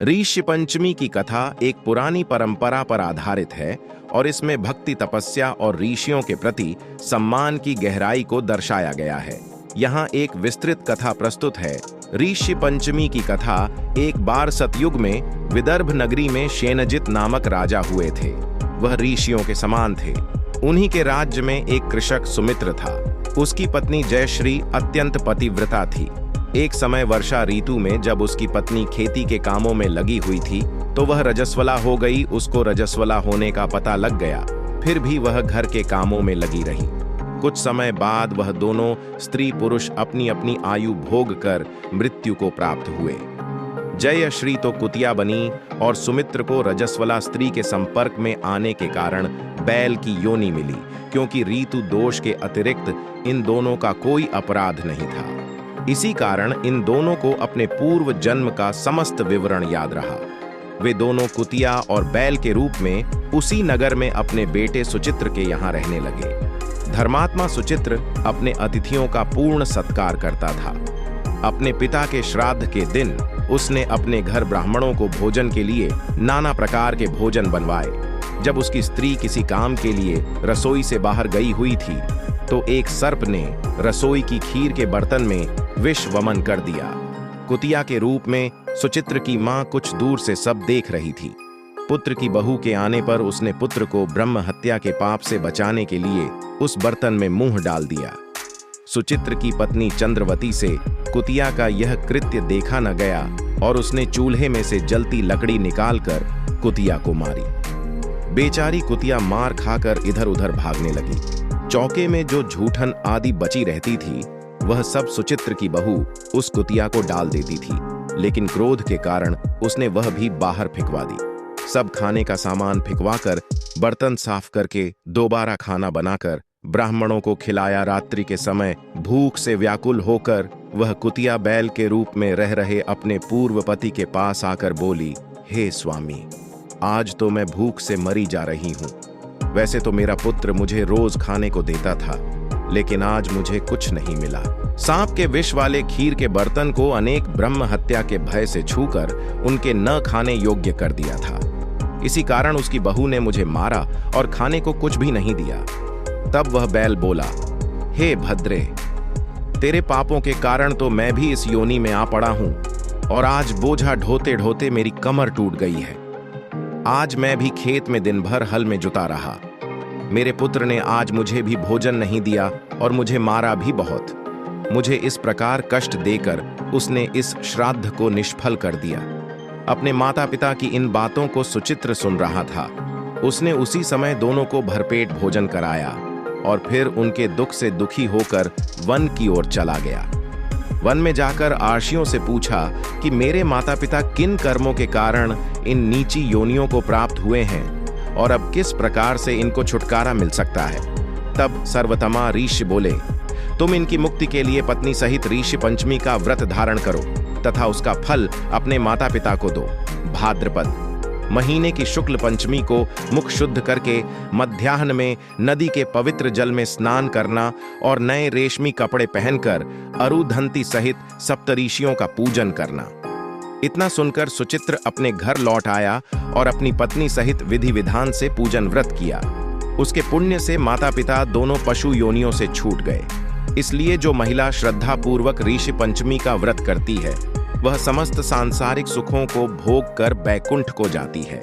ऋषि पंचमी की कथा एक पुरानी परंपरा पर आधारित है और इसमें भक्ति, तपस्या और ऋषियों के प्रति सम्मान की गहराई को दर्शाया गया है। यहाँ एक विस्तृत कथा प्रस्तुत है। ऋषि पंचमी की कथा। एक बार सतयुग में विदर्भ नगरी में शेनजित नामक राजा हुए थे। वह ऋषियों के समान थे। उन्हीं के राज्य में एक कृषक सुमित्र था। उसकी पत्नी जयश्री अत्यंत पतिव्रता थी। एक समय वर्षा ऋतु में जब उसकी पत्नी खेती के कामों में लगी हुई थी तो वह रजस्वला हो गई। उसको रजस्वला होने का पता लग गया, फिर भी वह घर के कामों में लगी रही। कुछ समय बाद वह दोनों स्त्री पुरुष अपनी अपनी आयु भोग कर मृत्यु को प्राप्त हुए। जयश्री तो कुतिया बनी और सुमित्र को रजस्वला स्त्री के संपर्क में आने के कारण बैल की योनि मिली, क्योंकि ऋतु दोष के अतिरिक्त इन दोनों का कोई अपराध नहीं था। इसी कारण इन दोनों को अपने पूर्व जन्म का समस्त विवरण याद रहा। वे दोनों कुतिया और बैल के रूप में उसी नगर में अपने बेटे सुचित्र के यहाँ रहने लगे। धर्मात्मा सुचित्र अपने अतिथियों का पूर्ण सत्कार करता था। अपने पिता के श्राद्ध के दिन उसने अपने घर ब्राह्मणों को भोजन के लिए नाना प्रकार के भोजन बनवाए। जब उसकी स्त्री किसी काम के लिए रसोई से बाहर गई हुई थी तो एक सर्प ने रसोई की खीर के बर्तन में विष वमन कर दिया। कुतिया के रूप में सुचित्र की मां कुछ दूर से सब देख रही थी। पुत्र की बहू के आने पर उसने पुत्र को ब्रह्म हत्या के पाप से बचाने के लिए उस बर्तन में मुंह डाल दिया। सुचित्र की पत्नी चंद्रवती से कुतिया का यह कृत्य देखा न गया और उसने चूल्हे में से जलती लकड़ी निकालकर कुतिया को मारी। बेचारी कुतिया मार खाकर इधर उधर भागने लगी। चौके में जो झूठन आदि बची रहती थी वह सब सुचित्र की बहू उस कुतिया को डाल देती थी, लेकिन क्रोध के कारण उसने वह भी बाहर फेंकवा दी। सब खाने का सामान फेंकवाकर बर्तन साफ करके दोबारा खाना बनाकर ब्राह्मणों को खिलाया। रात्रि के समय भूख से व्याकुल होकर वह कुतिया बैल के रूप में रह रहे अपने पूर्व पति के पास आकर बोली, हे स्वामी, आज तो मैं भूख से मरी जा रही हूँ। वैसे तो मेरा पुत्र मुझे रोज खाने को देता था, लेकिन आज मुझे कुछ नहीं मिला। सांप के विष वाले खीर के बर्तन को अनेक ब्रह्म हत्या के भय से छूकर उनके न खाने योग्य कर दिया था। इसी कारण उसकी बहू ने मुझे मारा और खाने को कुछ भी नहीं दिया। तब वह बैल बोला, हे भद्रे, तेरे पापों के कारण तो मैं भी इस योनि में आ पड़ा हूं और आज बोझा ढोते ढोते मेरी कमर टूट गई है। आज मैं भी खेत में दिन भर हल में जुटा रहा। मेरे पुत्र ने आज मुझे भी भोजन नहीं दिया और मुझे मारा भी बहुत। मुझे इस प्रकार कष्ट देकर उसने इस श्राद्ध को निष्फल कर दिया। अपने माता पिता की इन बातों को सुचित्र सुन रहा था। उसने उसी समय दोनों को भरपेट भोजन कराया और फिर उनके दुख से दुखी होकर वन की ओर चला गया। वन में जाकर आर्षियों से पूछा कि मेरे माता पिता किन कर्मों के कारण इन नीची योनियों को प्राप्त हुए हैं और अब किस प्रकार से इनको छुटकारा मिल सकता है। तब सर्वतमा ऋषि बोले, तुम इनकी मुक्ति के लिए पत्नी सहित ऋषि पंचमी का व्रत धारण करो तथा उसका फल अपने माता पिता को दो। भाद्रपद महीने की शुक्ल पंचमी को मुख शुद्ध करके मध्याह्न में नदी के पवित्र जल में स्नान करना और नए रेशमी कपड़े पहनकर अरुधंती सहित सप्तऋषियों का पूजन करना। इतना सुनकर सुचित्र अपने घर लौट आया और अपनी पत्नी सहित विधि विधान से पूजन व्रत किया। उसके पुण्य से माता पिता दोनों पशु योनियों से छूट गए। इसलिए जो महिला श्रद्धा पूर्वक ऋषि पंचमी का व्रत करती है वह समस्त सांसारिक सुखों को भोग कर बैकुंठ को जाती है।